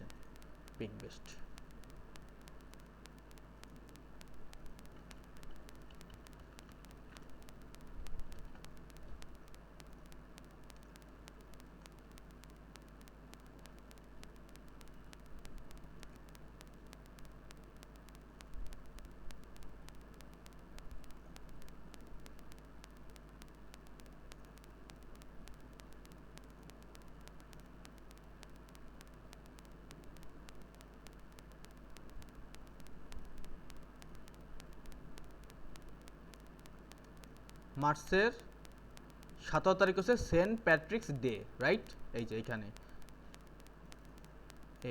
আছে pick best. মার্চের 17 তারিখ হচ্ছে সেন্ট প্যাট্রিক্স ডে, রাইট? এই যে এইখানে,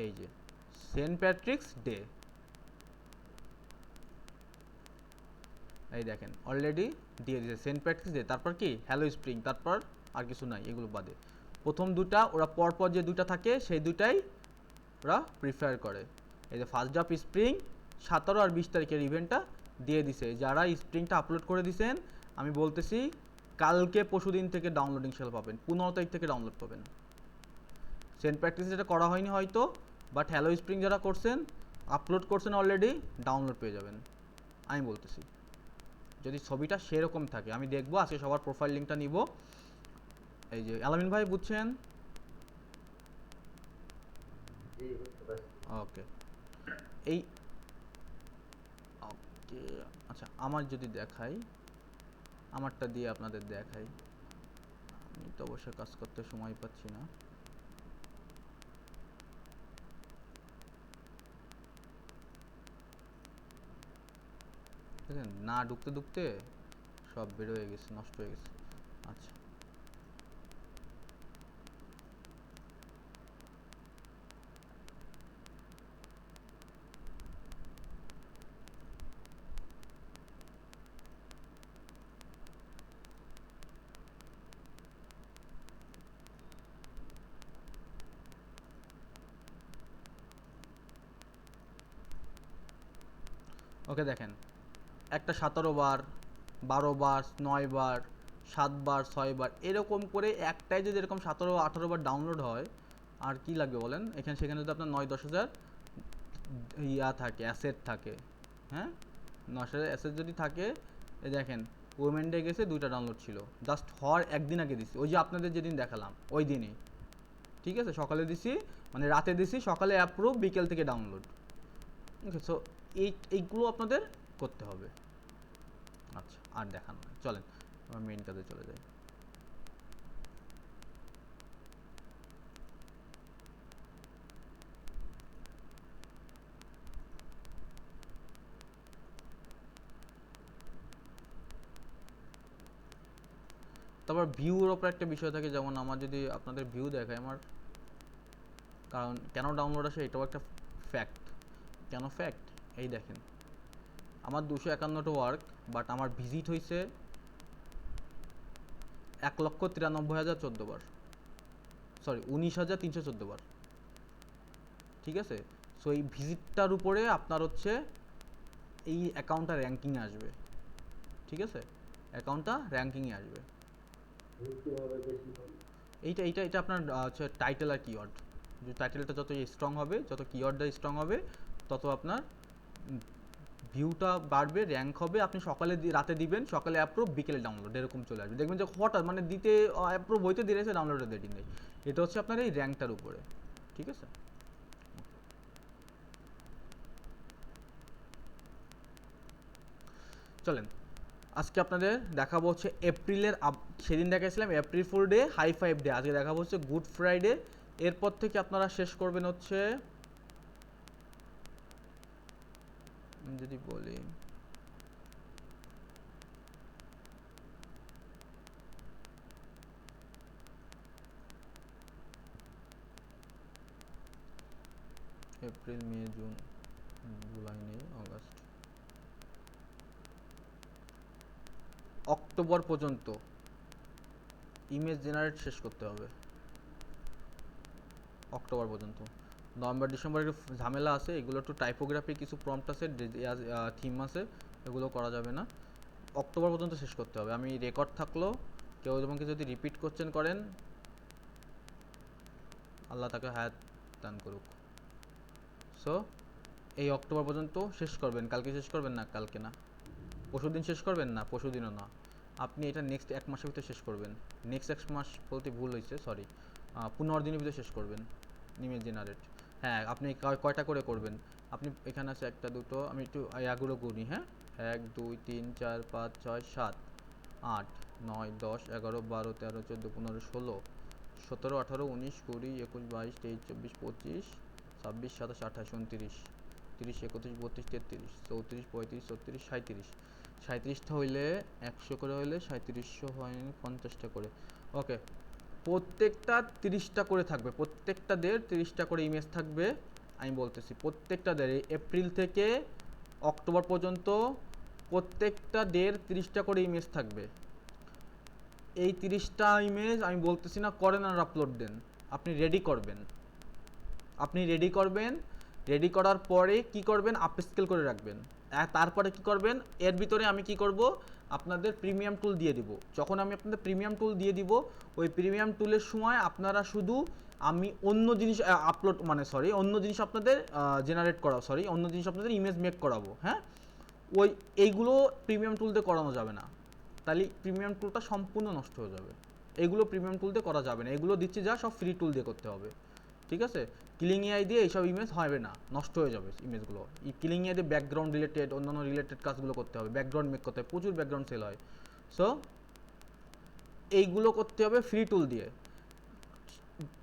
এই যে সেন্ট প্যাট্রিক্স ডে, এই দেখেন অলরেডি দিয়ে দিয়েছে সেন্ট প্যাট্রিক্স ডে। তারপর কি হ্যালো স্প্রিং, তারপর আর কিছু নাই এগুলো বাদে। প্রথম দুটা ওরা পরপর যে দুটা থাকে সেই দুটাই ওরা প্রিফার করে। এই যে ফার্স্ট অফ স্প্রিং 17 আর 20 তারিখের ইভেন্টটা দিয়ে দিছে। যারা স্প্রিংটা আপলোড করে দিছেন আমি বলতেছি কালকে পরশুদিন থেকে ডাউনলোডিং সেল পাবেন, 15 তারিখ থেকে ডাউনলোড পাবেন। সেন্ট প্র্যাকটিস যেটা করা হয়নি হয়তো, বাট হ্যালো স্প্রিং যারা করছেন আপলোড করছেন অলরেডি, ডাউনলোড পেয়ে যাবেন আমি বলতেছি। যদি ছবিটা সেরকম থাকে আমি দেখবো, আজকে সবার প্রোফাইল লিঙ্কটা নিব। এই যে আলামিন ভাই বুঝছেন? ওকে, এই ওকে আচ্ছা, আমার যদি দেখাই, আমারটা দিয়ে আপনাদের দেখাই, আমি তো অবশ্যই কাজ করতে সময় পাচ্ছি না। দেখেন না ঢুকতে ঢুকতে সব বের হয়ে গেছে, নষ্ট হয়ে গেছে। আচ্ছা ওকে, দেখেন একটা 17 বার, 12 বার, 9 বার, 7 বার, 6 বার, এরকম করে একটাই যদি এরকম 17-18 বার ডাউনলোড হয় আর কি লাগবে বলেন? এখানে সেখানে যদি আপনার 9-10 হাজার ইয়া থাকে, অ্যাসেট থাকে, হ্যাঁ 9 হাজার অ্যাসেট যদি থাকে, এই দেখেন ওমেন ডে গেছে 2টা ডাউনলোড ছিল, জাস্ট হওয়ার একদিন আগে দিছি, ওই যে আপনাদের যেদিন দেখালাম ওই দিনই, ঠিক আছে? সকালে দিছি, মানে রাতে দিছি, সকালে অ্যাপ্রুভ, বিকেল থেকে ডাউনলোড। ওকে, সো এইগুলো আপনাদের করতে হবে। আচ্ছা আর দেখানো নয়, চলেন আমরা মেইন কাজে চলে যাই। তারপর ভিউর ওপর একটা বিষয় থাকে, যেমন আমার যদি আপনাদের ভিউ দেখায় আমার, কারণ কেন ডাউনলোড আসে এটাও একটা ফ্যাক্ট। কেন ফ্যাক্ট? এই দেখেন আমার 251টা ওয়ার্ক, বাট আমার ভিজিট হয়েছে 1,93,014 বার, সরি 19,314 বার, ঠিক আছে? সো এই ভিজিটটার উপরে আপনার হচ্ছে এই অ্যাকাউন্টটা র্যাঙ্কিংয়ে আসবে, ঠিক আছে? অ্যাকাউন্টটা র্যাঙ্কিংয়ে আসবে। এইটা এইটা এটা আপনার হচ্ছে টাইটেল আর কিওয়ার্ড। যে টাইটেলটা যত স্ট্রং হবে, যত কিওয়ার্ডটা স্ট্রং হবে, তত আপনার ভিউটা বাড়বে, র্যাঙ্ক হবে। আপনি সকালে রাতে দিবেন, সকালে অ্যাপ্রুভ, বিকেলে ডাউনলোড, এরকম চলে আসবে। দেখবেন যে হঠাৎ মানে দিতে অ্যাপ্রুভ হইতে দিয়ে রয়েছে, ডাউনলোডে দেরি নেই। এটা হচ্ছে আপনার এই র্যাঙ্কটার উপরে, ঠিক আছে? চলেন আজকে আপনাদের দেখাবো হচ্ছে এপ্রিলের সেদিন দেখাইছিলাম April fool day, high five day, আজকে দেখাবো হচ্ছে গুড ফ্রাইডে। এরপর থেকে আপনারা শেষ করবেন হচ্ছে, যদি বলি এপ্রিল, মে, জুন, জুলাই নেই, অগস্ট, অক্টোবর পর্যন্ত ইমেজ জেনারেট শেষ করতে হবে, অক্টোবর পর্যন্ত। নভেম্বর ডিসেম্বর একটু ঝামেলা আছে, এগুলো একটু টাইপোগ্রাফি কিছু প্রম্পট আছে, থিম আছে, এগুলো করা যাবে না। অক্টোবর পর্যন্ত শেষ করতে হবে। আমি রেকর্ড থাকলো, কেউ তোমাকে যদি রিপিট কোশ্চেন করেন, আল্লাহ তাকে হায়াত দান করুক। সো এই অক্টোবর পর্যন্ত শেষ করবেন, কালকে শেষ করবেন না, কালকে না, পরশুদিন শেষ করবেন না, পরশুদিনও না, আপনি এটা নেক্সট 1 মাসের ভিতরে শেষ করবেন। নেক্সট 1 মাস বলতে ভুল হয়েছে, সরি, 15 দিনের ভিতরে শেষ করবেন ইমেজ জেনারেট। হ্যাঁ, আপনি কয়টা করে করবেন? আপনি এখানে আছে 1টা 2টো, আমি একটু এগুলো গুনি, হ্যাঁ, 1 2 3 4 5 6 7 8 9 10 11 12 13 14 15 16 17 18 19 20 21 22 23 24 25 26 27 28 29 30 31 32 33 34 35 36 37 37টা হইলে 100 করে হইলে 3700 হয় 50টা করে। ওকে, প্রত্যেকটা 30টা করে থাকবে, প্রত্যেকটা দের 30টা করে ইমেজ থাকবে। আমি বলতেছি প্রত্যেকটা দের এপ্রিল থেকে অক্টোবর পর্যন্ত প্রত্যেকটা দের 30টা করে ইমেজ থাকবে। এই 30টা ইমেজ আমি বলতেছি না করেন আর আপলোড দেন, আপনি রেডি করবেন, আপনি রেডি করবেন। রেডি করার পরে কি করবেন? আপস্কেল করে রাখবেন। তারপরে কি করবেন? এর ভিতরে আমি কি করব? আপনাদের প্রিমিয়াম টুল দিয়ে দিব। যখন আমি আপনাদের প্রিমিয়াম টুল দিয়ে দিব, ওই প্রিমিয়াম টুলের সময় আপনারা শুধু আমি অন্য জিনিস আপলোড মানে সরি অন্য জিনিস আপনাদের জেনারেট করা সরি অন্য জিনিস আপনাদের ইমেজ মেক করাবো, হ্যাঁ। এইগুলো প্রিমিয়াম টুল দিয়ে করানো যাবে না, তাহলে প্রিমিয়াম টুলটা সম্পূর্ণ নষ্ট হয়ে যাবে। এগুলো প্রিমিয়াম টুল দিয়ে করা যাবে না, এগুলো দিচ্ছি যা সব ফ্রি টুল দিয়ে করতে হবে, ঠিক আছে। কিলিং এআই দিয়ে এইসব ইমেজ হবে না, নষ্ট হয়ে যাবে ইমেজগুলো। কিলিং এআই দিয়ে ব্যাকগ্রাউন্ড রিলেটেড অন্যান্য রিলেটেড কাজগুলো করতে হবে, ব্যাকগ্রাউন্ড মেক করতে হবে, প্রচুর ব্যাকগ্রাউন্ড সেল হয়। সো এইগুলো করতে হবে ফ্রি টুল দিয়ে।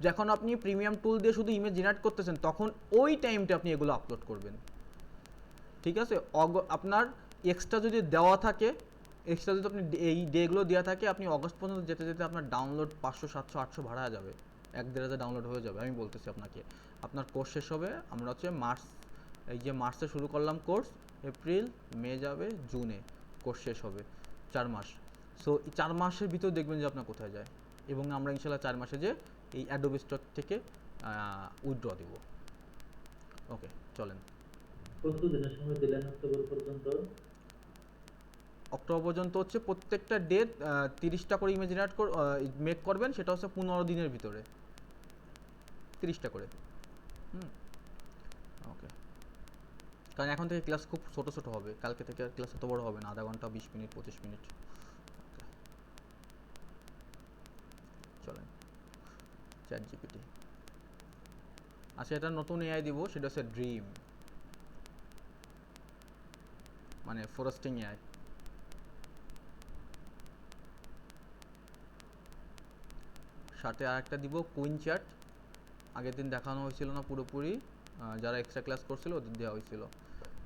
যখন আপনি প্রিমিয়াম টুল দিয়ে শুধু ইমেজ জেনারেট করতেছেন, তখন ওই টাইমটা আপনি এগুলো আপলোড করবেন, ঠিক আছে। আপনার এক্সট্রা যদি দেওয়া থাকে, এক্সট্রা যদি আপনি এই ডেগুলো দেওয়া থাকে, আপনি অগস্ট পর্যন্ত যেতে যেতে আপনার ডাউনলোড 500 700 800 ভাড়া যাবে, 1-1.5 ডাউনলোড হয়ে যাবে। আমি বলতেছি আপনাকে, আপনার কোর্স শেষ হবে, আমরা হচ্ছে মার্চ, এই যে মার্চে শুরু করলাম কোর্স, এপ্রিল মে যাবে জুনে কোর্স শেষ হবে, 4 মাস। সো এই 4 মাসের ভিতর দেখবেন যে আপনার কোথায় যায়, এবং আমরা ইনশাল্লাহ 4 মাসে যে এই অ্যাডোবি স্টক থেকে উইথড্র দেব। ওকে, চলেন। কত দিনের সময় দিলেন অক্টোবর পর্যন্ত? অক্টোবর পর্যন্ত হচ্ছে প্রত্যেকটা ডেট 30টা করে ইমেজ জেনারেট মেক করবেন, সেটা হচ্ছে 15 দিনের ভিতরে 30টা করে। ওকে, কারণ এখন থেকে ক্লাস খুব ছোট ছোট হবে, কালকে থেকে আর ক্লাস এত বড় হবে না, আধা ঘন্টা 20 মিনিট 25 মিনিট। চলেন, চ্যাট জিপিটি। আচ্ছা, এটা নতুন এআই দিব, সেটা হচ্ছে ড্রিম, মানে ফরেস্টিং এআই। সাথে আরেকটা দিব কুইন চ্যাট, আগের দিন দেখানো হয়েছিল না পুরোপুরি, যারা এক্সট্রা ক্লাস করছিল ওদের দেওয়া হয়েছিল।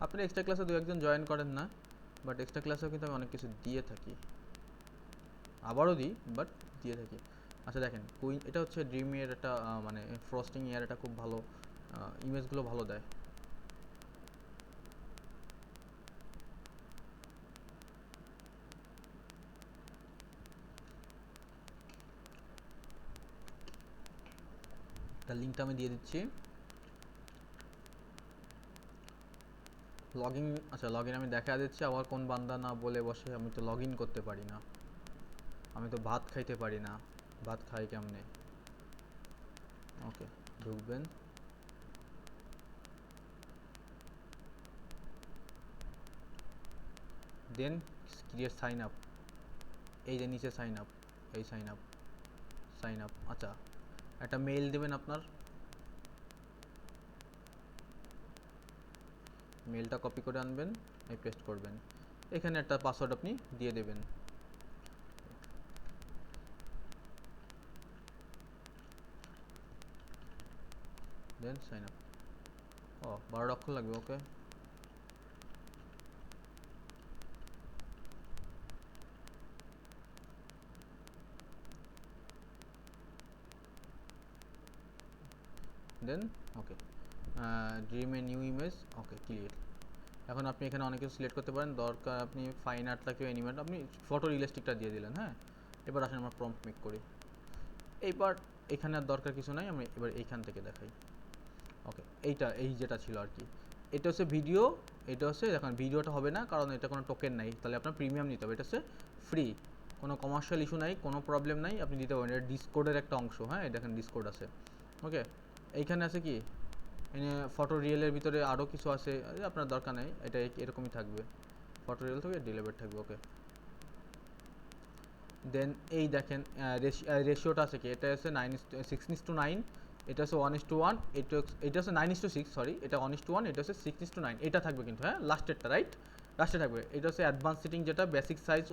আপনি এক্সট্রা ক্লাসে 2-1 জয়েন করেন না, বাট এক্সট্রা ক্লাসেও কিন্তু আমি অনেক কিছু দিয়ে থাকি, আবারও দিই, বাট দিয়ে থাকি। আচ্ছা দেখেন, কুইন, এটা হচ্ছে ড্রিমের একটা মানে ফ্রস্টিং এয়ার, এটা খুব ভালো, ইমেজগুলো ভালো দেয়। তার লিঙ্কটা আমি দিয়ে দিচ্ছি। লগইন, আচ্ছা লগইন আমি দেখা দিচ্ছি। আবার কোন বান্দা না বলে বসে আমি তো লগ ইন করতে পারি না, আমি তো ভাত খাইতে পারি না, ভাত খাই কেমনে? ওকে, ঢুকবেন, দেন ক্রিয়েট সাইন আপ, এই যে নিচে সাইন আপ, এই সাইন আপ, সাইন আপ। আচ্ছা, একটা মেইল দেবেন, আপনার মেইলটা কপি করে আনবেন, এই পেস্ট করবেন, এখানে একটা পাসওয়ার্ড আপনি দিয়ে দেবেন। দেন সাইন আপ। 12 অক্ষর লাগবে, okay. Then okay, dream a new image, okay clear. এখন আপনি এখানে অনেক কিছু সিলেক্ট করতে পারেন, দরকার আপনি ফাইন আর্ট লাগবে, অ্যানিমেট, আপনি ফটো রিয়েলিস্টিকটা দিয়ে দিলেন, হ্যাঁ। এবার আসেন আমরা প্রম্পট মেক করি। এইবার এখানে আর দরকার কিছু নাই, আমি এবার এইখান থেকে দেখাই। ওকে, এই যেটা ছিল আর কি, এটা হচ্ছে ভিডিও, এটা হচ্ছে দেখেন ভিডিওটা হবে না কারণ এটা কোনো টোকেন নাই, তাহলে আপনার প্রিমিয়াম নিতে হবে। এটা হচ্ছে ফ্রি, কোনো কমার্শিয়াল ইস্যু নাই, কোনো প্রবলেম নাই, আপনি দিতে পারেন। এটা ডিসকোডের একটা অংশ, হ্যাঁ, দেখেন ডিসকোড আছে, ওকে। এইখানে আছে কি এনে ফটো রিয়েলের ভিতরে আরও কিছু আছে, আপনার দরকার নেই, এটা এরকমই থাকবে, ফটো রিয়েল থেকে ডিলেভেট থাকবে। ওকে, দেন এই দেখেন রেশিওটা আছে কি, এটা হচ্ছে 6:9, এটা হচ্ছে 1:1, এটা হচ্ছে 9:6, সরি, এটা 1:1, এটা হচ্ছে 6:9, এটা থাকবে কিন্তু, হ্যাঁ লাস্টেরটা, রাইট, লাস্টে থাকবে। এটা হচ্ছে অ্যাডভান্স সেটিং, যেটা basic size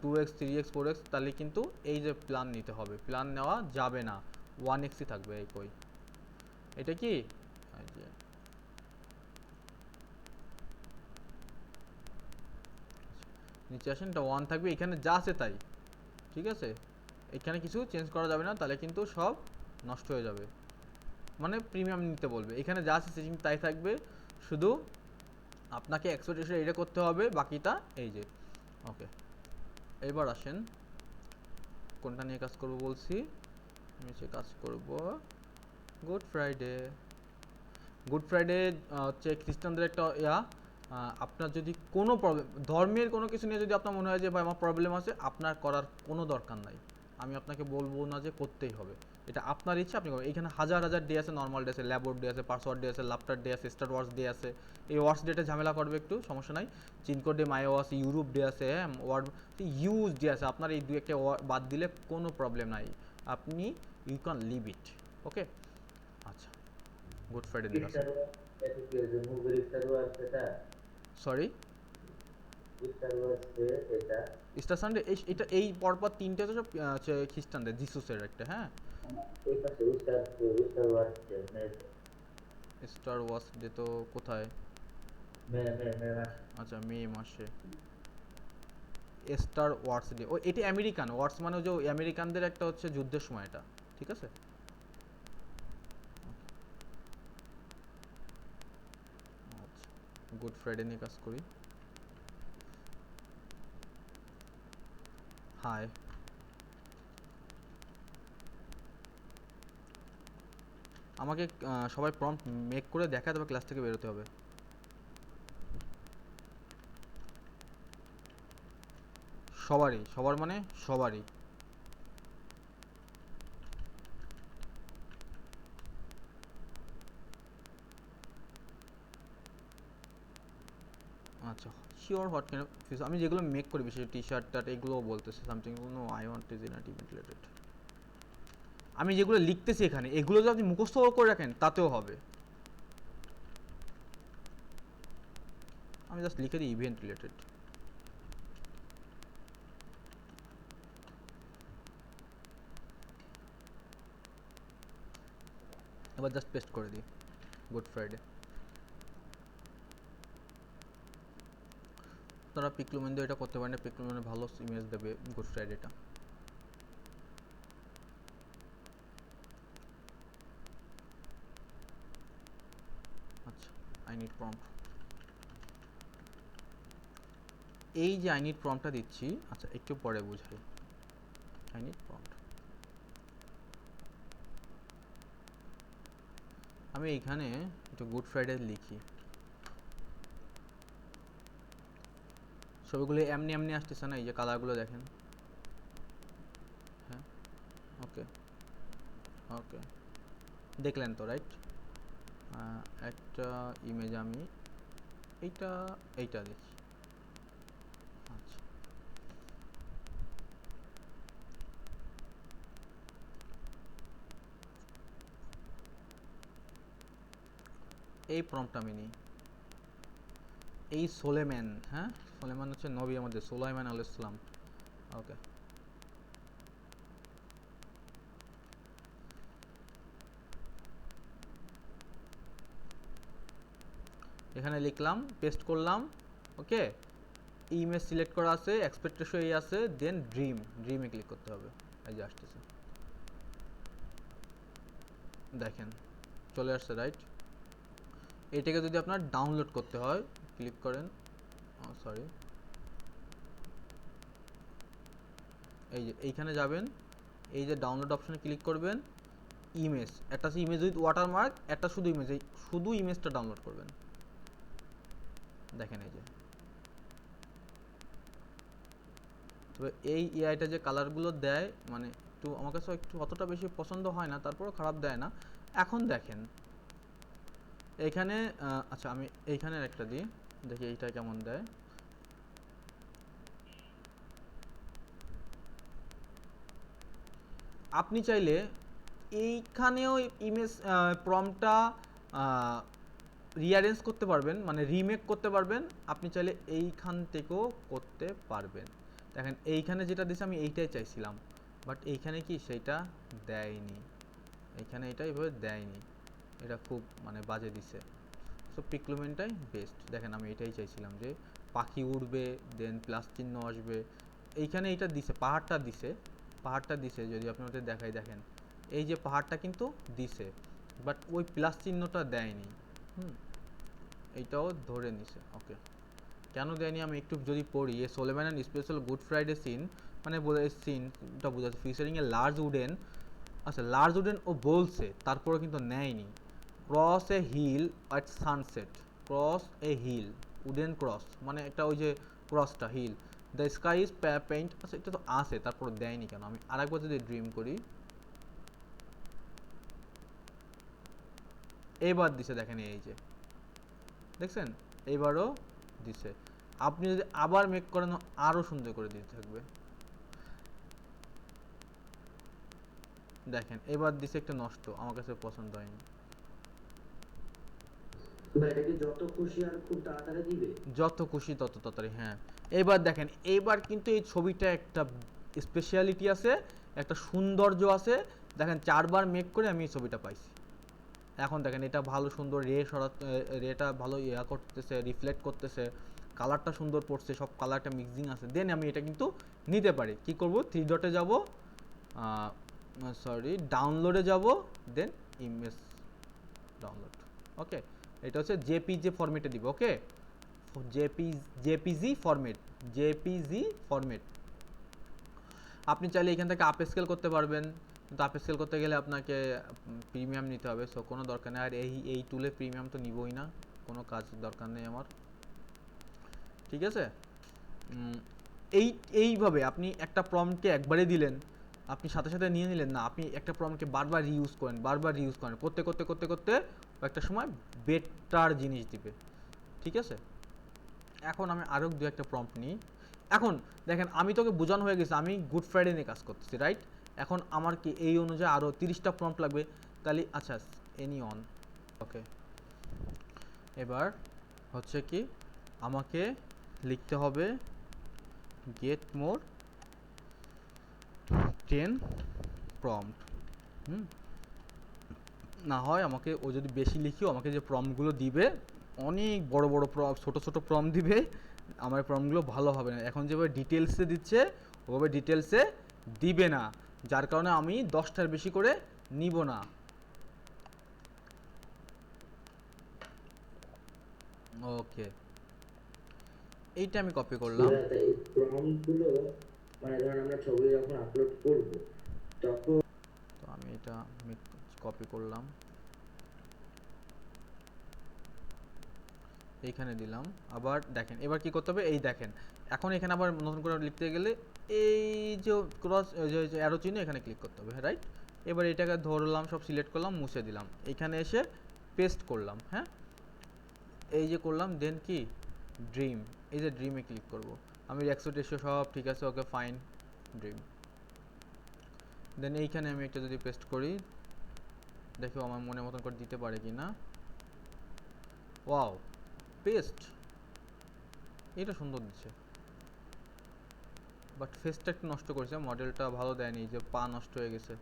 2x 3x 4x, তাহলে কিন্তু এই যে প্ল্যান নিতে হবে, প্ল্যান নেওয়া যাবে না, 1xই থাকবে। এই কই এটা কি, এই যে নিচে আসেন, এটা 1 থাকবে, এখানে যা আছে তাই, ঠিক আছে, এখানে কিছু চেঞ্জ করা যাবে না, তাহলে কিন্তু সব নষ্ট হয়ে যাবে, মানে প্রিমিয়াম নিতে বলবে, এখানে যা আছে সেটিং তাই থাকবে, শুধু আপনাকে এক্সপেকটেশন এটা করতে হবে, বাকিটা এই যে। ওকে, এবার আসেন কোনটা নিয়ে কাজ করব বলছি, আমি সে কাজ করব গুড ফ্রাইডে। গুড ফ্রাইডে হচ্ছে খ্রিস্টানদের একটা আপনার যদি কোনো প্রবলেম, ধর্মের কোনো কিছু নিয়ে যদি আপনার মনে হয় যে ভাই আমার প্রবলেম আছে, আপনার করার কোনো দরকার নাই, আমি আপনাকে বলবো না যে করতেই হবে, এটা আপনার ইচ্ছা, আপনি করবেন। এখানে হাজার হাজার ডে আছে, নর্মাল ডে আছে, ল্যাবোর্ড ডে আছে, পাসওয়ার্ড ডে আছে, লাফটার ডে আছে, স্টার ওয়ার্স ডে আছে। এই ওয়ার্স ডেটা ঝামেলা করবে একটু, সমস্যা নাই। চিনকো ডে, মায়ো আছে, ইউরোপ ডে আছে, হ্যাঁ ওয়ার্ড ইউজ ডে আছে, আপনার এই দুই একটা বাদ দিলে কোনো প্রবলেম নাই, আপনি ইউ ক্যান লিভ ইট। ওকে, আচ্ছা, গুড ফ্রাইডে দিকে আসেন। এটা কি ওই যে মুভির স্টার ওয়ার্স এটা? সরি, স্টার ওয়ার্স যে এটা ইস্টার সানডে, এটা এই পরপর তিনটে হচ্ছে খ্রিস্টানদের জিসুসের একটা, হ্যাঁ। এই পাশে স্টার ওয়ার্স যে স্টার ওয়ার্স ডে তো কোথায়, মে মাস। আচ্ছা মে মাসে স্টার ওয়ার্স ডে, ও এটি আমেরিকান ওয়ার্স, মানে যে আমেরিকানদের একটা হচ্ছে যুদ্ধের সময় এটা, ঠিক আছে। আচ্ছা, গুড ফ্রাইডে নিয়ে কাজ করি। হাই, আমাকে সবাই প্রম্পট মেক করে দেখা, তবে ক্লাস থেকে বেরোতে হবে। সবারই, সবার মানে সবারই। আচ্ছা, শিওর হোয়াট কাইন্ড অফ ফিস, আমি যেগুলো মেক করি বিশেষ টি শার্ট টার্ট এগুলোও বলতেছে something, no I want is in event related. আমি যেগুলো লিখতেছি এখানে, এগুলো যদি আপনি মুখস্থ করে রাখেন তাতেও হবে, আমি জাস্ট লিখে দিই ইভেন্ট রিলেটেড। এবার জাস্ট পেস্ট করে দিই গুড ফ্রাইডে। আপনারা পিকলুমেন দিয়ে এটা করতে পারেন, পিকলুমেনে ভালো ইমেজ দেবে গুড ফ্রাইডেটা। আচ্ছা, আই নিড প্রম্পট, এই যে আই নিড প্রম্পটটা দিচ্ছি, আচ্ছা একটু পরে বুঝাই। আই নিড প্রম্পট, আমি এইখানে একটু গুড ফ্রাইডে লিখি, ছবিগুলো এমনি এমনি আসতেছে না, এই যে কালারগুলো দেখেন, হ্যাঁ ওকে ওকে, দেখলেন তো রাইট। একটা ইমেজ আমি এইটা এইটা দেখি, আচ্ছা এই প্রম্পট আমি নিই, এই সোলেমান, হ্যাঁ সোলেমান হচ্ছে নবী আমাদের, সুলাইমান আলাইহিস সালাম। ওকে, এখানে লিখলাম, পেস্ট করলাম। ওকে, ইমেজ সিলেক্ট করা আছে, এক্সপেক্ট রেশিও এই আছে, দেন ড্রিমে ক্লিক করতে হবে, এই যে আসতেছে, দেখেন চলে আসছে রাইট। এটাকে যদি আপনার ডাউনলোড করতে হয়, ক্লিক করেন, সরি এই যে এইখানে যাবেন, এই যে ডাউনলোড অপশনে ক্লিক করবেন, ইমেজ একটা আছে, ইমেজ উইথ ওয়াটারমার্ক, একটা শুধু ইমেজ, এই শুধু ইমেজটা ডাউনলোড করবেন, দেখেন এই যে। তবে এই এআইটা যে কালারগুলো দেয়, মানে একটু আমার কাছে একটু অতটা বেশি পছন্দ হয় না, তারপরেও খারাপ দেয় না। এখন দেখেন এখানে আচ্ছা আমি এইখানের একটা দিই, দেখি এইটা কেমন দেয়। আপনি চাইলে এইখানেও ইমেজ প্রম্পটটা রিঅ্যারেঞ্জ করতে পারবেন, মানে রিমেক করতে পারবেন। আপনি চাইলে এইখান থেকেও করতে পারবেন। দেখেন এইখানে যেটা দিয়েছে আমি এইটাই চাইছিলাম, বাট এইখানে কি সেইটা দেয়নি, এইখানে এটা এইভাবে দেয়নি, এটা খুব মানে বাজে দিছে। সো পিকলুমেনটাই বেস্ট। দেখেন আমি এটাই চাইছিলাম যে পাখি উড়বে, দেন প্লাস চিহ্ন আসবে। এইখানে এইটা দিছে, পাহাড়টা দিছে, যদি আপনি ওটা দেখাই, দেখেন এই যে পাহাড়টা কিন্তু দিছে, বাট ওই প্লাস চিহ্নটা দেয়নি। এইটাও ধরে নিছে। ওকে, কেন দেয়নি আমি একটু যদি পড়ি, a solemn and special Good Friday scene, মানে সিনটা বোঝাচ্ছে ফিচারিং এ লার্জ উডেন। আচ্ছা লার্জ উডেন ও বলছে, তারপরে কিন্তু নেয়নি। Cross a hill at sunset, cross a hill, wooden cross মানে একটা ওই যে ক্রসটা hill, the sky is paint. আচ্ছা এটা তো আছে, তারপর দেয়নি কেন? আমি আরেকবার যদি ড্রিম করি, এইবার দিছে, দেখেন এই যে দেখছেন, এইবারও দিছে। আপনি যদি আবার মেক করেন আরো সুন্দর করে দিতে থাকবে। দেখেন এবার দিছে একটা নষ্ট, আমার কাছে পছন্দ হয়নি। এটা কি যত খুশি আর খুব তাড়াতাড়ি দিবে? যত খুশি তত তাড়াতাড়ি, হ্যাঁ। এইবার দেখেন, এইবার কিন্তু এই ছবিটা একটা স্পেশালিটি আছে, একটা সৌন্দর্য আছে। দেখেন 4 বার মেক করে আমি এই ছবিটা পাইছি। এখন দেখেন এটা ভালো সুন্দর রেটা ভালো ইয়া করতেছে, রিফ্লেক্ট করতেছে, কালারটা সুন্দর পড়ছে, সব কালারটা মিক্সিং আছে। দেন আমি এটা কিন্তু নিতে পারি। কি করব, 3 ডটে যাব, সরি ডাউনলোডে যাব, দেন ইমেজ ডাউনলোড। ওকে, এটা হচ্ছে জেপিজি ফরম্যাটে দিব। ওকে, জেপিজি ফরম্যাট। আপনি চাইলে এখান থেকে আপ স্কেল করতে পারবেন, কিন্তু আপ স্কেল করতে গেলে আপনাকে প্রিমিয়াম নিতে হবে, সো কোনো দরকার নেই। আর এই টুলে প্রিমিয়াম তো নিবই না, কোনো কাজ দরকার নেই আমার। ঠিক আছে, এইভাবে আপনি একটা প্রম্পটকে একবারে দিলেন, আপনি সাথে সাথে নিয়ে নিলেন না, আপনি একটা প্রম্পটকে বারবার রিইউজ করেন, করতে একটা সময় বেটার জিনিস দিবে। ঠিক আছে, এখন আমি আরও দু একটা প্রম্পট নিই। এখন দেখেন আমি তোকে বোঝানো হয়ে গেছে, আমি গুড ফ্রাইডে নিয়ে কাজ করতেছি, রাইট? এখন আমার কি এই অনুযায়ী আরও 30টা প্রম্পট লাগবে, তাহলে আচ্ছা এনি অন। ওকে, এবার হচ্ছে কি আমাকে লিখতে হবে গেট মোর 10 প্রম্পট। না হয় আমাকে ও যদি বেশি লিখিও, আমাকে যে প্রম্পটগুলো দিবে অনেক বড় বড় ছোট ছোট প্রম্পট দিবে, আমার প্রম্পটগুলো ভালো হবে না। এখন যেভাবে ডিটেলসে দিচ্ছে ওভাবে ডিটেলসে দিবে না, যার কারণে আমি 10টার বেশি করে নিব না। ওকে, এইটা আমি কপি করলাম। এই প্রম্পট গুলো মানে ধরেন আমরা ছবি যখন আপলোড করব তখন, তো আমি এটা কপি করলাম, এইখানে দিলাম। আবার দেখেন এবার কি করতে হবে, এই দেখেন এখন এখানে আবার নতুন করে লিখতে গেলে এই যে ক্রস যে অ্যারো চিহ্ন এখানে ক্লিক করতে হবে, রাইট? এবার এটাকে ধরলাম, সব সিলেক্ট করলাম, মুছে দিলাম, এখানে এসে পেস্ট করলাম। হ্যাঁ, এই যে করলাম, দেন কি ড্রিম, এই যে ড্রিমে ক্লিক করব। আমি রেক্সোট রেশিও সব ঠিক আছে, ওকে ফাইন, ড্রিম। দেন এইখানে আমি একটা যদি পেস্ট করি, দেখো আমার মনের মতন করে দিতে পারে কি না। ওয়াও, পেস্ট, এটা সুন্দর দিচ্ছে, বাট ফেসটা একটু নষ্ট করেছে, মডেলটা ভালো দেয়নি, যে পা নষ্ট হয়ে গেছে,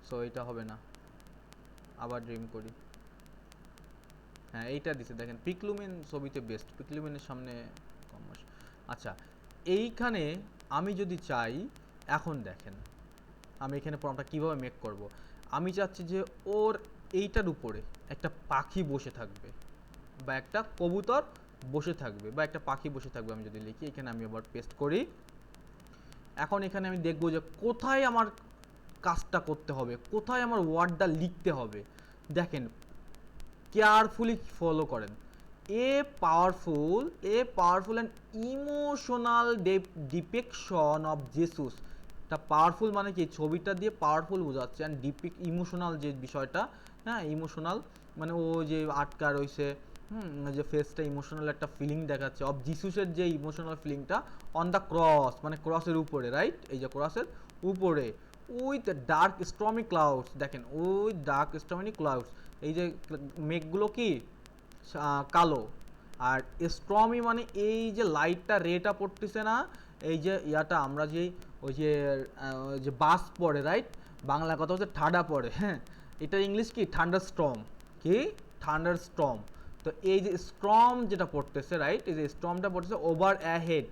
সো এটা হবে না। আবার ড্রিম করি, হ্যাঁ এইটা দিছে, দেখেন পিকলুমেন ছবিতে বেস্ট, পিকলুমেনের সামনে কম আসে। আচ্ছা, এইখানে আমি যদি চাই, এখন দেখেন আমি এখানে প্রম্পটটা কীভাবে মেক করব। আমি চাচ্ছি যে ওর এইটার উপরে একটা পাখি বসে থাকবে, বা একটা কবুতর বসে থাকবে, বা একটা পাখি বসে থাকবে। আমি যদি লিখি, এখানে আমি আবার পেস্ট করি। এখন এখানে আমি দেখব যে কোথায় আমার কাজটা করতে হবে, কোথায় আমার ওয়ার্ডটা লিখতে হবে। দেখেন কেয়ারফুলি ফলো করেন, a powerful and emotional ডিপিকশন of Jesus তা পাওয়ারফুল মানে কি, ছবিটা দিয়ে পাওয়ারফুল বোঝাচ্ছে, অ্যান্ড ডিপিক ইমোশনাল যে বিষয়টা, হ্যাঁ ইমোশনাল মানে ও যে আটকা রয়েছে, যে ফেসটা ইমোশনাল একটা ফিলিং দেখাচ্ছে অফ জিসুসের যে ইমোশনাল ফিলিংটা অন দ্য ক্রস, মানে ক্রসের উপরে, রাইট, এই যে ক্রসের উপরে উইথ ডার্ক স্টর্মি ক্লাউডস, দেখেন উইথ ডার্ক স্টর্মি ক্লাউডস, এই যে মেঘগুলো কি কালো, আর স্ট্রমি মানে এই যে লাইটটা রেটা পড়তেছে না, এই যে ইয়াটা আমরা যে ওই যে বাস পড়ে, রাইট, বাংলা কথা হচ্ছে ঠাডা পড়ে, হ্যাঁ এটা ইংলিশ কি থান্ডার স্টর্ম, কি থান্ডার স্টর্ম। তো এই যে স্টর্ম যেটা পড়তেছে, রাইট, এই যে স্টর্মটা পড়তেছে ওভার অ্যাহেড,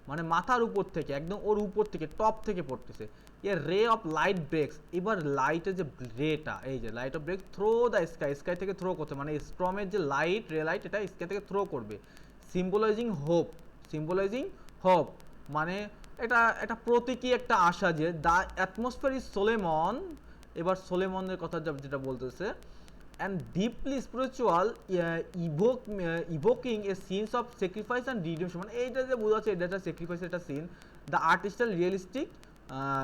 মানে মাথার উপর থেকে, একদম ওর উপর থেকে টপ থেকে পড়তেছে। এ রে অফ লাইট ব্রেক্স, এবার লাইটের যে রেটা, এই যে light of break through the sky, sky থেকে থ্রো করতে, মানে স্টর্মের যে লাইট, রে লাইট, এটা স্কাই থেকে থ্রো করবে। সিম্বলাইজিং হোপ, সিম্বলাইজিং হোপ মানে এটা একটা প্রতীকী একটা আশা যে দ্য অ্যাটমসফিয়ার ইজ সোলেমন, এবার সোলেমনের কথা যেটা বলতেছে, and deeply spiritual, evoking a scenes of sacrifice and redemption, মানে এইটা যে বোঝাচ্ছে এটা একটা স্যাক্রিফাইস একটা scene, the artistic realistic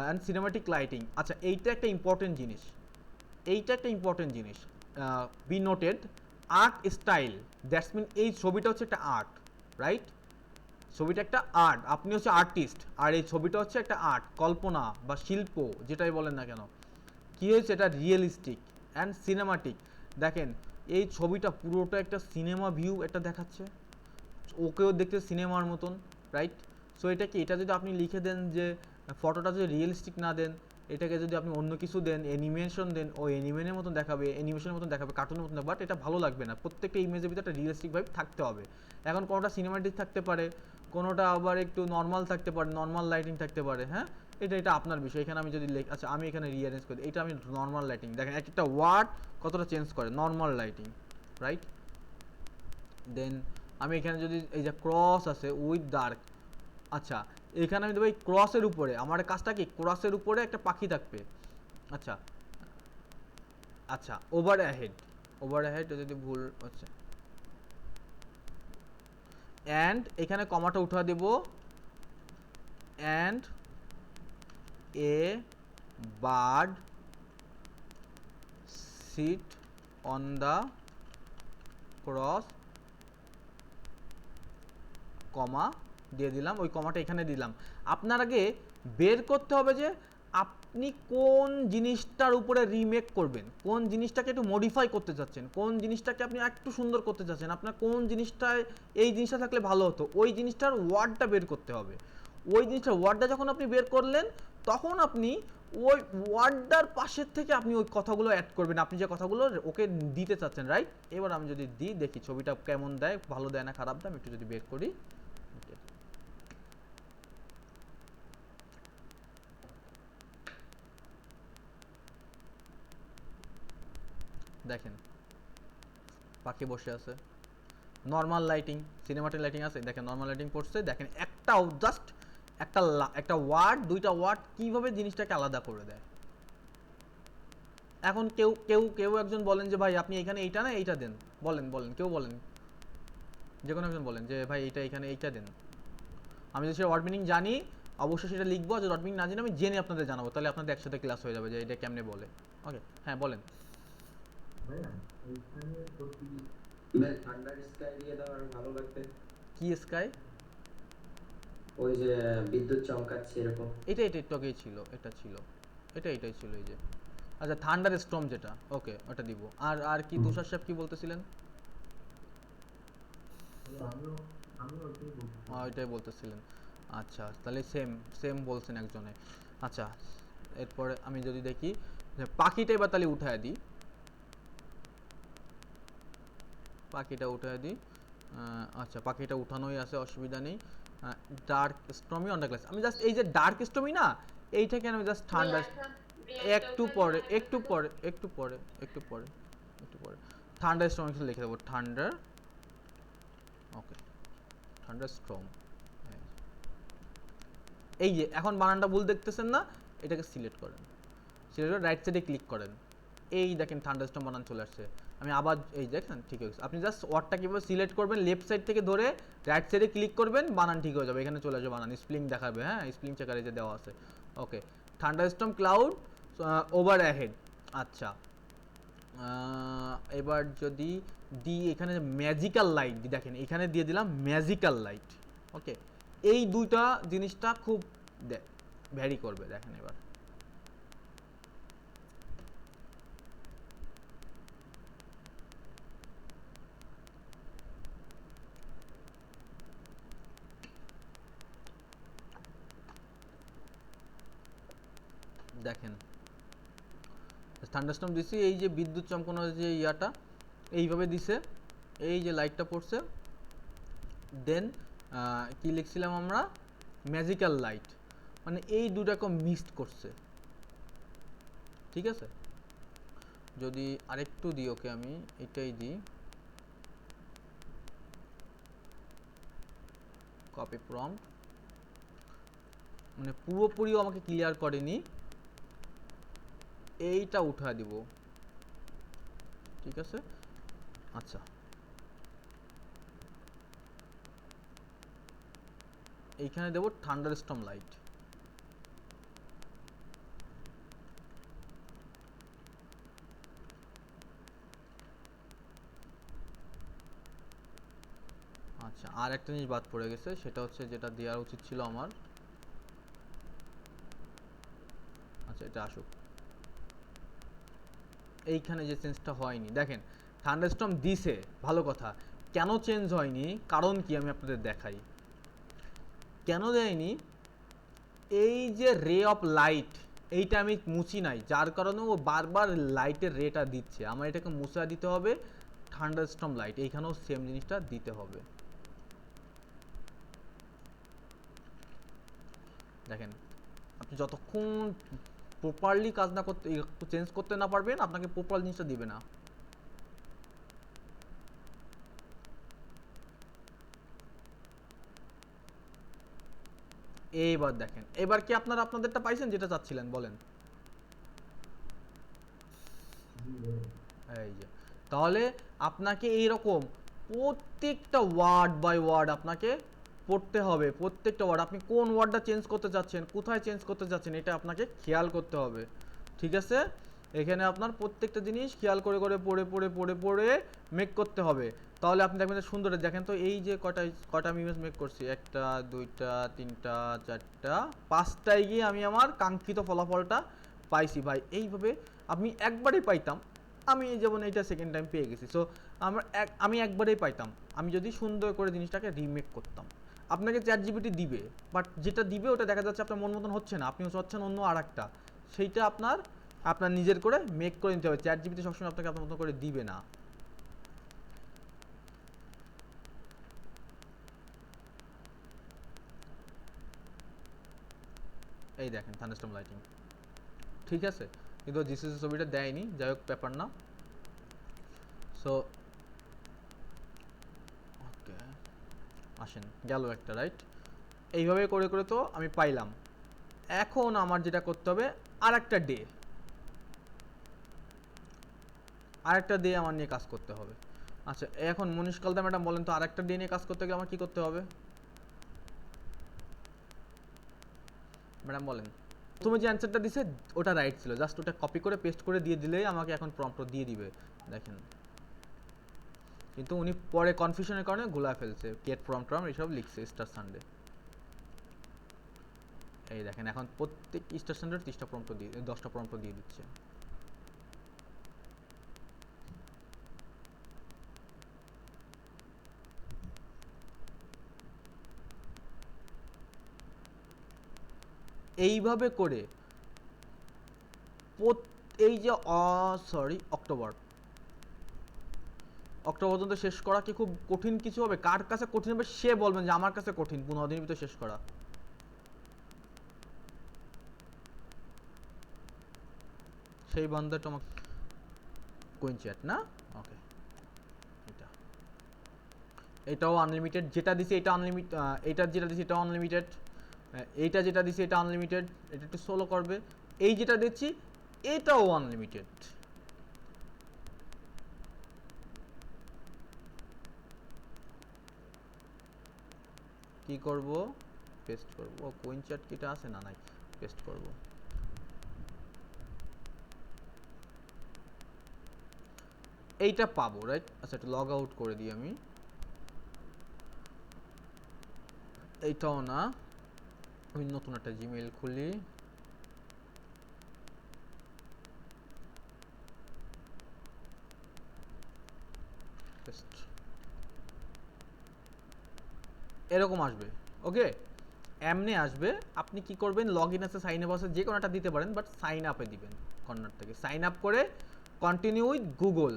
and cinematic lighting. আচ্ছা এইটা একটা ইম্পর্টেন্ট জিনিস, এইটা একটা ইম্পর্টেন্ট জিনিস, be noted, art style, that's mean এই ছবিটা হচ্ছে একটা আর্ট, রাইট, ছবিটা একটা আর্ট, আপনি হচ্ছে আর্টিস্ট, আর এই ছবিটা হচ্ছে একটা আর্ট, কল্পনা বা শিল্প যেটাই বলেন না কেন, কী হয়েছে এটা রিয়েলিস্টিক অ্যান্ড সিনেমাটিক। দেখেন এই ছবিটা পুরোটা একটা সিনেমা ভিউ একটা দেখাচ্ছে, ওকেও দেখতে সিনেমার মতন, রাইট। সো এটা কি, এটা যদি আপনি লিখে দেন যে ফটোটা যদি রিয়েলিস্টিক না দেন, এটাকে যদি আপনি অন্য কিছু দেন, অ্যানিমেশন দেন, ও অ্যানিমেনের মতন দেখাবে, অ্যানিমেশনের মতন দেখাবে, কার্টুনের মতন দেখাবে, বাট এটা ভালো লাগবে না। প্রত্যেকটা ইমেজের ভিতরে একটা রিয়েলিস্টিক ভাইব থাকতে হবে। এখন কোনোটা সিনেমাটিক থাকতে পারে, কোনোটা আবার একটু নর্মাল থাকতে পারে, নর্মাল লাইটিং থাকতে পারে, হ্যাঁ এটা আপনার বিষয়। এখানে আমি যদি আচ্ছা আমি এখানে রিঅ্যারেঞ্জ করি, এটা আমি নর্মাল লাইটিং, দেখেন এক একটা ওয়ার্ড কতটা চেঞ্জ করে, নর্মাল লাইটিং, রাইট। দেন আমি এখানে যদি এই যে ক্রস আছে উইথ ডার্ক, আচ্ছা এখানে আমি দেবো এই ক্রসের উপরে, আমার কাজটা কি ক্রসের উপরে একটা পাখি থাকবে, আচ্ছা আচ্ছা ওভার অ্যাহেড, ওভার অ্যাহেড যদি ভুল হচ্ছে, অ্যান্ড এখানে কমাটা উঠা দেব, and a bird sit on the cross, comma দিয়ে দিলাম, ওই কমাটা এখানে দিলাম। আপনার আগে বের করতে হবে যে আপনি কোন জিনিসটার উপরে রিমেক করবেন, কোন জিনিসটাকে একটু মডিফাই করতে চাচ্ছেন, কোন জিনিসটাকে আপনি একটু সুন্দর করতে চাচ্ছেন, আপনার কোন জিনিসটায় এই জিনিসটা থাকলে ভালো হতো, ওই জিনিসটার ওয়ার্ডটা বের করতে হবে। ওই জিনিসটার ওয়ার্ডটা যখন আপনি বের করলেন, তখন আপনি ওই ওয়ার্ডটার পাশের থেকে আপনি ওই কথাগুলো অ্যাড করবেন, আপনি যে কথাগুলো ওকে দিতে চাচ্ছেন, রাইট। এবার আমি যদি দিই, দেখি ছবিটা কেমন দেয়, ভালো দেয় না খারাপ দেয়, আমি একটু যদি বের করি, দেখেন পাখি বসে আছে, নর্মাল লাইটিং, সিনেমাটিক লাইটিং আছে, দেখেন নর্মাল লাইটিং পড়ছে, দেখেন একটাও জাস্ট একটা ওয়ার্ড, দুইটা ওয়ার্ড কিভাবে জিনিসটাকে আলাদা করে দেয়। এখন কেউ কেউ কেউ একজন বলেন যে ভাই আপনি এখানে এইটা না এইটা দেন, বলেন বলেন কেউ বলেন, যে কোনো একজন বলেন যে ভাই এইটা এখানে এইটা দেন। আমি যদি সেটা ওয়ার্ড মিনিং জানি অবশ্যই সেটা লিখবো, যদি ওয়ার্ড মিনিং না জানি আমি জেনে আপনাদের জানাবো, তাহলে আপনাদের একসাথে ক্লাস হয়ে যাবে যে এটা কেমনে বলে। ওকে হ্যাঁ বলেন। ঠান্ডার স্কাই দিয়ে দাও আর ভালো লাগবে। কি স্কাই? ওই যে বিদ্যুৎ চমকাচ্ছে এরকম, এটা একটু আগেই ছিল, এটা ছিল, এটাই ছিল এই যে, আচ্ছা থান্ডার স্টর্ম যেটা, ওকে ওটা দিব। আর আর কি তুষার সাহেব কি বলতেছিলেন? ওইটাই বলতেছিলেন, আচ্ছা তাহলে সেম সেম বলছেন একজনে। আচ্ছা এরপরে আমি যদি দেখি যে পাখিটা এবার তাহলে উঠায় দিই, পাখিটা উঠায় দিই, আচ্ছা পাখিটা উঠানোই আছে, অসুবিধা নেই। Dark stormy on the glass, আমি জাস্ট এই যে ডার্ক স্টর্মি না, এইটাকে আমি জাস্ট ঠান্ডা, একটু পরে একটু পরে একটু পরে একটু পরে একটু পরে থান্ডার স্টর্ম লিখে দেবো, থান্ডার, ওকে থান্ডার স্টর্ম। এই যে এখন বানানটা ভুল দেখতেছেন না, এটাকে সিলেক্ট করেন, সিলেক্ট করে রাইট সাইডে ক্লিক করেন, এই দেখেন থান্ডার স্টর্ম বানান চলে আসছে। আমি আবার এই দেখেন ঠিক হয়ে গেছে, আপনি জাস্ট ওয়ার্ডটা কীভাবে সিলেক্ট করবেন, লেফট সাইড থেকে ধরে রাইট সাইডে ক্লিক করবেন, বানান ঠিক হয়ে যাবে, এখানে চলে আসবে বানান, স্প্লিং দেখাবে, হ্যাঁ স্প্লিং চেকারে যে দেওয়া আছে। ওকে থান্ডারস্টর্ম ক্লাউড ওভার অ্যাহেড। আচ্ছা, এবার যদি দিই এখানে ম্যাজিক্যাল লাইট, দেখেন এখানে দিয়ে দিলাম ম্যাজিক্যাল লাইট। ওকে, এই দুইটা জিনিসটা খুব ভ্যারি করবে। দেখেন এবার দেখেন থান্ডারস্টর্ম দিছি, এই যে বিদ্যুৎ চমকানোর যে ইয়াটা এইভাবে দিছে, এই যে লাইটটা পড়ছে, দেন কি লিখছিলাম আমরা, ম্যাজিক্যাল লাইট, মানে এই দুটাকে মিক্সড করছে। ঠিক আছে, যদি আরেকটু দিই ওকে, আমি এটাই দিই, কপি প্রম্পট, মানে পুরোপুরিও আমাকে ক্লিয়ার করেনি, এইটা উঠা দিব। ঠিক আছে, আচ্ছা এইখানে দেব থান্ডারস্টর্ম লাইট। আচ্ছা, আর একটা জিনিস বাদ পড়ে গেছে, সেটা হচ্ছে যেটা দেওয়া উচিত ছিল আমার। আচ্ছা, এটা আসুক। এইখানে যে চেঞ্জটা হয়নি, দেখেন থান্ডারস্টর্ম দিছে ভালো কথা, কেন চেঞ্জ হয়নি কারণ কি আমি আপনাদের দেখাই। কেন দেয়নি, এই যে রে অফ লাইট এইটা আমি মুছি নাই, যার কারণে ও বারবার লাইটের রেটা দিচ্ছে। আমার এটাকে মুছা দিতে হবে, থান্ডারস্টর্ম লাইট, এইখানেও সেম জিনিসটা দিতে হবে। দেখেন আপনি যতক্ষণ প্রপারলি কাজ না করতে, চেঞ্জ করতে না পারবেন, আপনাকে প্রপার জিনিসটা দিবে না। এইবার দেখেন, এবার কি আপনারা আপনাদেরটা পাইছেন যেটা চাচ্ছিলেন, বলেন। এই যে, তাহলে আপনাকে এইরকম প্রত্যেকটা ওয়ার্ড বাই ওয়ার্ড আপনাকে পড়তে হবে, প্রত্যেকটা ওয়ার্ড, আপনি কোন ওয়ার্ডটা চেঞ্জ করতে চাচ্ছেন, কোথায় চেঞ্জ করতে চাচ্ছেন, এটা আপনাকে খেয়াল করতে হবে। ঠিক আছে, এখানে আপনার প্রত্যেকটা জিনিস খেয়াল করে করে পড়ে পড়ে পড়ে পড়ে মেক করতে হবে, তাহলে আপনি দেখবেন যে সুন্দর। দেখেন তো এই যে কটা আমি ইমেজ মেক করছি, একটা দুইটা তিনটা চারটা পাঁচটায় গিয়ে আমি আমার কাঙ্ক্ষিত ফলাফলটা পাইছি ভাই। এইভাবে আমি একবারেই পাইতাম, আমি যেমন এইটা সেকেন্ড টাইম পেয়ে গেছি। সো আমি একবারেই পাইতাম আমি যদি সুন্দর করে জিনিসটাকে রিমেক করতাম। আপনাকে চ্যাট জিপিটি দিবে, বাট যেটা দিবে ওটা দেখা যাচ্ছে আপনার মন মতন হচ্ছে না, আপনিও চাচ্ছেন অন্য আর একটা, সেইটা আপনার আপনার নিজের করে মেক করে নিতে হবে। চ্যাট জিপিটি সবসময় আপনাকে আপনার মতো করে দিবে না। এই দেখেন থান্ডারস্টর্ম লাইটিং, ঠিক আছে, কিন্তু জিসিসি ছবিটা দেয়নি, যাই হোক ব্যাপার না। সো ওকে, আসেন, গেল একটা, রাইট। এইভাবে করে করে তো আমি পাইলাম। এখন আমার যেটা করতে হবে, আর একটা ডে আমার নিয়ে কাজ করতে হবে। আচ্ছা, এখন মনীষ কালদা ম্যাডাম বলেন তো, আর একটা ডে নিয়ে কাজ করতে গেলে আমার কি করতে হবে ম্যাডাম, বলেন। প্রথমে যে অ্যান্সারটা দিছে ওটা রাইট ছিল, জাস্ট ওটা কপি করে পেস্ট করে দিয়ে দিলেই আমাকে এখন প্রম্পট দিয়ে দিবে। দেখেন, কিন্তু উনি পরে কনফিউশনের কারণে গুলা ফেলছে, গেট প্রম্পট এইসব লিখছে স্টার সানডে। এই দেখেন, এখন প্রত্যেক স্টার সানডে 30টা প্রম্পট দিয়ে 10টা প্রম্পট দিয়ে দিচ্ছে। এইভাবে করে এই যে অক্টোবর পর্যন্ত শেষ করা কি খুব কঠিন কিছু হবে? কার কাছে কঠিন হবে সে বলবেন যে আমার কাছে কঠিন 15 দিনের ভিতরে শেষ করা। সেই বান্দাটা আমাকে কোইন চ্যাট না, ওকে, এটাও আনলিমিটেড, যেটা দিছি এটা আনলিমিটেড, এটা যেটা দিছি এটা আনলিমিটেড, এইটা যেটা দিছি এটা আনলিমিটেড, এটা একটু সোলো করবে। এই যেটা দিচ্ছি এটাও আনলিমিটেড। কি করব, পেস্ট করব। কোইন চ্যাট কিটা আছে না, নাই, পেস্ট করব। এইটা পাবো, রাইট? আচ্ছা, একটু লগ আউট করে দিই আমি। এইটাও না, আমি নতুন একটা জিমেইল খুলি। এরকম আসবে, ওকে? এমনি আসবে। আপনি কি করবেন, লগ ইন আছে, সাইন আপ আছে, যে কোনো একটা দিতে পারেন, বাট সাইন আপে দিবেন। কর্নার থেকে সাইন আপ করে কন্টিনিউ উইথ গুগল,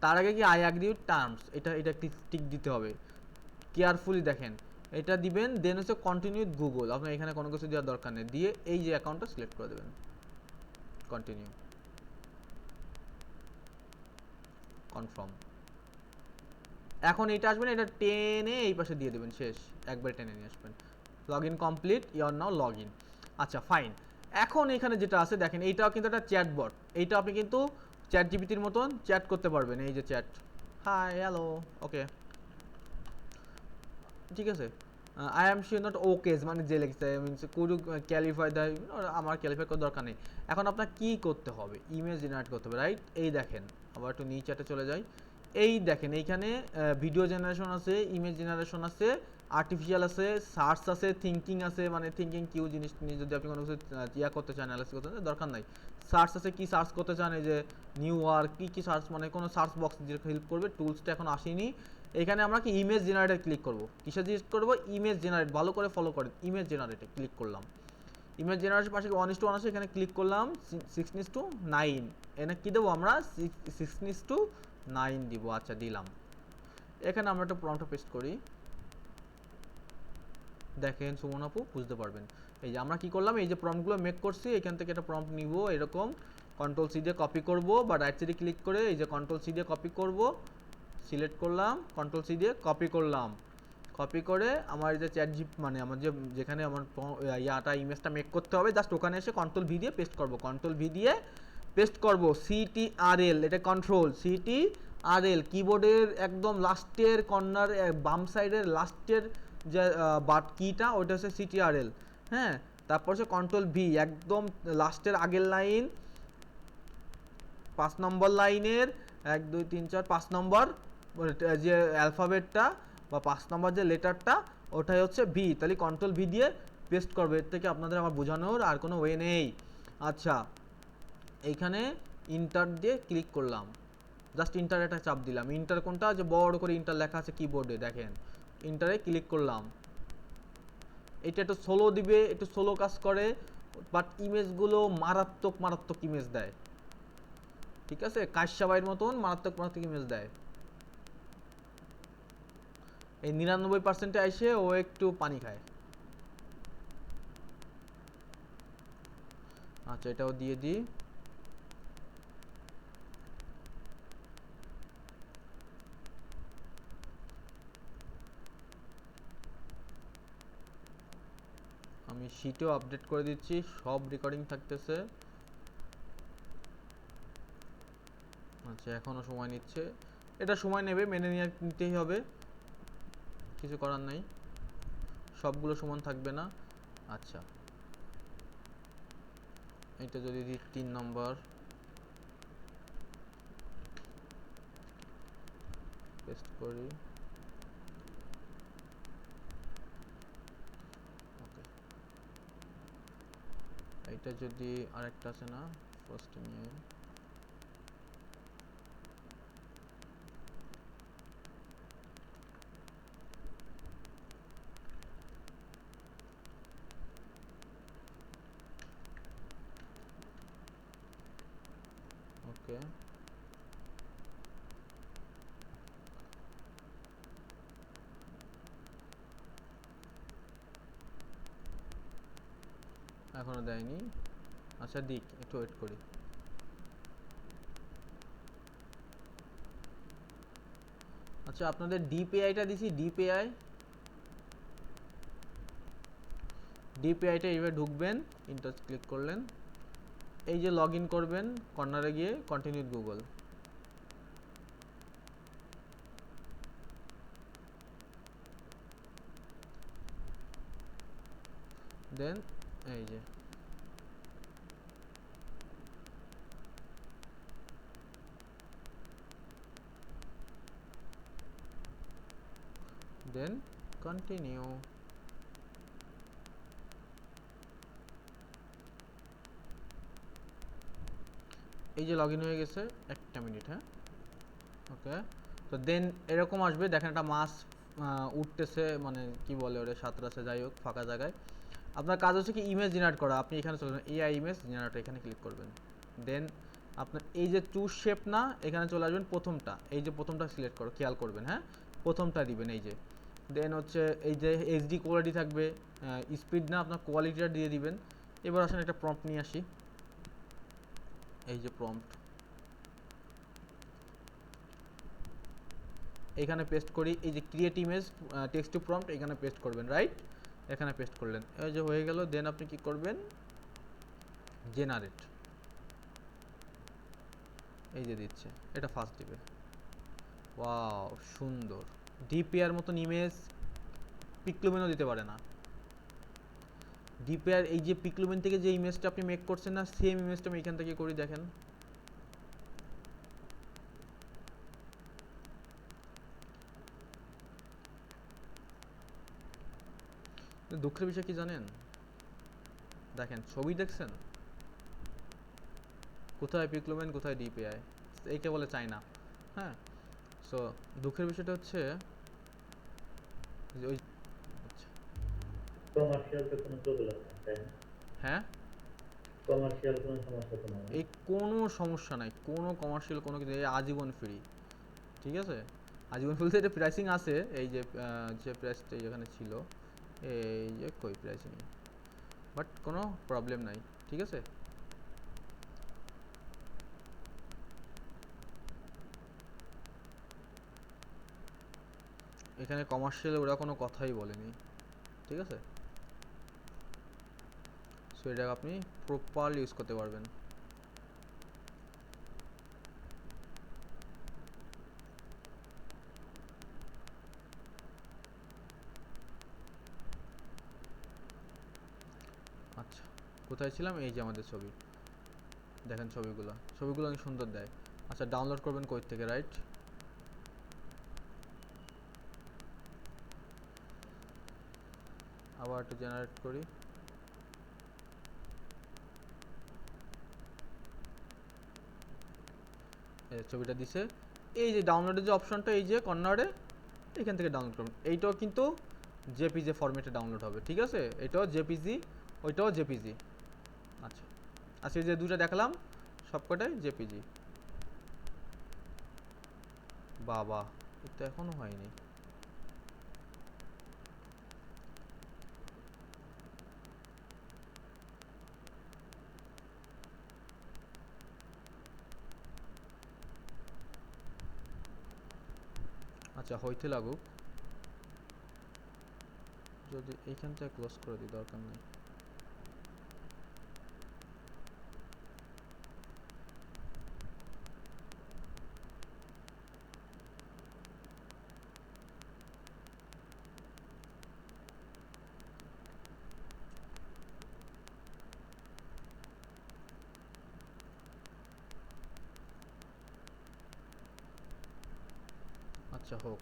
তার আগে কি আই অ্যাগ্রি উইথ টার্মস, এটা টিক দিতে হবে। কেয়ারফুলি দেখেন, এটা দিবেন, দেন হচ্ছে কন্টিনিউ উইথ গুগল। আপনার এখানে কোনো কিছু দেওয়ার দরকার নেই, দিয়ে এই যে অ্যাকাউন্টটা সিলেক্ট করে দেবেন, কন্টিনিউ, কনফার্ম। এখন এটা আসবেন, এটা টেনে এই পাশে দিয়ে দেবেন, শেষ, একবার টেনে নিয়ে আসবেন। Log in complete, your now log in. আচ্ছা ফাইন। এখন এখানে যেটা আছে দেখেন, এইটাও কিন্তু একটা চ্যাট বট। এইটা আপনি কিন্তু চ্যাট জিপিটির মতন চ্যাট করতে পারবেন। এই যে চ্যাট, হাই, হ্যালো, ওকে, ঠিক আছে। আই এম শিওর নট ওকেজ মানে যে লিখছে, মিনস কুড ইউ ক্যালিফাই দ্য, আমার ক্যালিফাই করার দরকার নেই। এখন আপনার কি করতে হবে, ইমেজ জেনারেট করতে হবে, রাইট? এই দেখেন, আবার একটু নিচে চলে যাই। এই দেখেন, এইখানে ভিডিও জেনারেশন আছে, ইমেজ জেনারেশন আছে, আর্টিফিশিয়াল আছে, সার্চ আছে, থিঙ্কিং আছে, মানে থিঙ্কিং কিউ জিনিস নিয়ে যদি আপনি কোনো কিছু ইয়া করতে চান, অ্যানালাইসিস করতে চান, দরকার নাই। সার্চ আছে, কি সার্চ করতে চান, এই যে নিউ ওয়ার্ক, কী সার্চ, মানে কোনো সার্চ বক্স যেটা হেল্প করবে। টুলসটা এখন আসেনি। এখানে আমরা কি ইমেজ জেনারেটর ক্লিক করব। কিসে জিনিস করবো, ইমেজ জেনারেট, ভালো করে ফলো করেন, ইমেজ জেনারেটে ক্লিক করলাম। ইমেজ জেনারেটের পাশে 1:1 আছে, এখানে ক্লিক করলাম, 6:9। এখানে কী দেবো আমরা, 6:9 দিব। আচ্ছা, দিলাম। এখানে আমরা একটা প্রম্পট পেস্ট করি, দেখেন সুমন আপু বুঝতে পারবেন। এই যে আমরা কি করলাম, এই যে প্রম্পটগুলো মেক করছি, এখান থেকে একটা প্রম্পট নিব, এরকম কন্ট্রোল সি দিয়ে কপি করব, বা রাইট সাইডে ক্লিক করে এই যে কন্ট্রোল সি দিয়ে কপি করব, সিলেক্ট করলাম, কন্ট্রোল সি দিয়ে কপি করলাম। কপি করে আমার যে চ্যাট জিপ, মানে আমার যে যেখানে আমার ইয়াটা ইমেজটা মেক করতে হবে, জাস্ট ওখানে এসে কন্ট্রোল ভি দিয়ে পেস্ট করব, কন্ট্রোল ভি দিয়ে পেস্ট করব। CTRL, এটা কন্ট্রোল, CTRL কিবোর্ডের একদম লাস্টের কর্নার, বাম সাইডের লাস্টের যে বাট কিটা, ওইটা হচ্ছে CTRL। হ্যাঁ, তারপর হচ্ছে কন্ট্রোল ভি, একদম লাস্টের আগের লাইন, 5 নম্বর লাইনের 1 2 3 4 5 নম্বর যে অ্যালফাবেটটা বা 5 নম্বর যে লেটারটা, ওটাই হচ্ছে ভি। তাহলে কন্ট্রোল ভি দিয়ে পেস্ট করবে। এর থেকে আপনাদের আমার বোঝানোর আর কোনো ওয়ে নেই। আচ্ছা, এইখানে ইন্টার দিয়ে ক্লিক করলাম, জাস্ট ইন্টার একটা চাপ দিলাম। ইন্টার কোনটা, যে বড় করে ইন্টার লেখা আছে কিবোর্ডে, দেখেন, ইন্টারে ক্লিক করলাম। এটা একটু স্লো দিবে, একটু স্লো কাজ করে, বাট ইমেজগুলো মারাত্মক মারাত্মক ইমেজ দেয়, ঠিক আছে? কাশ্যবাইয়ের মতন মারাত্মক মারাত্মক ইমেজ দেয়। এই 99%-এ এসে ও একটু পানি খায়। আচ্ছা, এটাও দিয়ে দিই। আমি শিটেও আপডেট করে দিচ্ছি, সব রেকর্ডিং থাকতেছে। আচ্ছা, এখনো সময় নিচ্ছে, এটা সময় নেবে, মেনে নিতেই হবে, কিছু করার নাই, সবগুলো সমান থাকবে না। আচ্ছা, এটা যদি দিই 3 নম্বর, পেস্ট করি, ওকে। এটা যদি আরেকটা আছে না, ফার্স্ট নিয়ে, ওকে। এখনো দেয়নি, আচ্ছা দিক, একটু ওয়েট করি। আচ্ছা, আপনাদের ডিপিআইটা দিছি, ডিপিআইটা এইভাবে ঢুকবেন, ইন্টার ক্লিক করলেন, এই যে লগ ইন করবেন, কর্নারে গিয়ে কন্টিনিউ গুগল, দেন এই যে দেন কন্টিনিউ। এই যে লগ ইন হয়ে গেছে, একটা মিনিট, হ্যাঁ ওকে। তো দেন এরকম আসবে, দেখেন একটা মাছ উঠতেছে, মানে কি বলে ওটা, সাঁতরাচ্ছে, যাই হোক ফাঁকা জায়গায়। আপনার কাজ হচ্ছে কি ইমেজ জেনারেট করা। আপনি এখানে চলে যাবেন, এআই ইমেজ জেনারেট, এখানে ক্লিক করবেন। দেন আপনার এই যে চুজ শেপ না, এখানে চলে আসবেন প্রথমটা, এই যে প্রথমটা সিলেক্ট করো, খেয়াল করবেন, হ্যাঁ প্রথমটা দিবেন এই যে। দেন হচ্ছে এই যে এইচডি কোয়ালিটি থাকবে, স্পিড না, আপনার কোয়ালিটিটা দিয়ে দিবেন। এবার আসেন একটা প্রম্পট নিয়ে আসি, এই যে প্রম্পট এখানে পেস্ট করি, এই যে create image text to prompt এখানে পেস্ট করবেন, রাইট, এখানে পেস্ট করলেন, এই যে হয়ে গেল। দেন আপনি কি করবেন, জেনারেট, এই যে দিচ্ছে, এটা ফার্স্ট দিবে। ওয়াও সুন্দর, ডিপিআর মতন ইমেজ পিক্লুমেনও দিতে পারে না। ডিপিআর এই যে পিক্লুমেন থেকে যে ইমেজটা আপনি মেক করছেন না, সেম ইমেজটা আমি এখান থেকে করি, দেখেন। দুঃখের বিষয় কি জানেন, দেখেন ছবি দেখছেন, কোথায় পিক্লুমেন কোথায় ডিপিআই, এইটা বলে চাই না, হ্যাঁ। সো দুঃখের বিষয়টা হচ্ছে যে ওই, আচ্ছা কমার্শিয়াল তো কোনো প্রবলেম নেই, তাই না? হ্যাঁ, কমার্শিয়াল কোনো সমস্যা তো নয়। এই কোনো সমস্যা নাই, কোনো কমার্শিয়াল কোনো কিছু, এই আজীবন ফ্রি, ঠিক আছে। আজীবন বলতে এটা প্রাইসিং আছে, এই যে যে প্রাইসটা যেখানে ছিল, এই যে কই প্রাইসিং, বাট কোনো প্রবলেম নাই, ঠিক আছে। এখানে কমার্শিয়াল ওরা কোনো কথাই বলেনি, ঠিক আছে। সো এটা আপনি প্রপারলি ইউজ করতে পারবেন। আচ্ছা কোথায় ছিলাম, এই যে আমাদের ছবি, দেখেন ছবিগুলো, ছবিগুলো অনেক সুন্দর দেয়। আচ্ছা ডাউনলোড করবেন কই থেকে, রাইট, আবার একটু জেনারেট করি। এই ছবিটা দিছে, এই যে ডাউনলোডের যে অপশনটা, এই যে কর্নারে, এখান থেকে ডাউনলোড করবেন। এইটাও কিন্তু জেপিজি ফরম্যাটে ডাউনলোড হবে, ঠিক আছে, এটাও জেপিজি, ওইটাও জেপিজি। আচ্ছা আচ্ছা, এই যে দুটো দেখালাম সবকটাই জেপিজি। বাবা এটা এখনো হয়নি, আচ্ছা হইতে লাগুক, যদি এইখান থেকে ক্লোজ করে দিই, দরকার নেই। আচ্ছা হোক।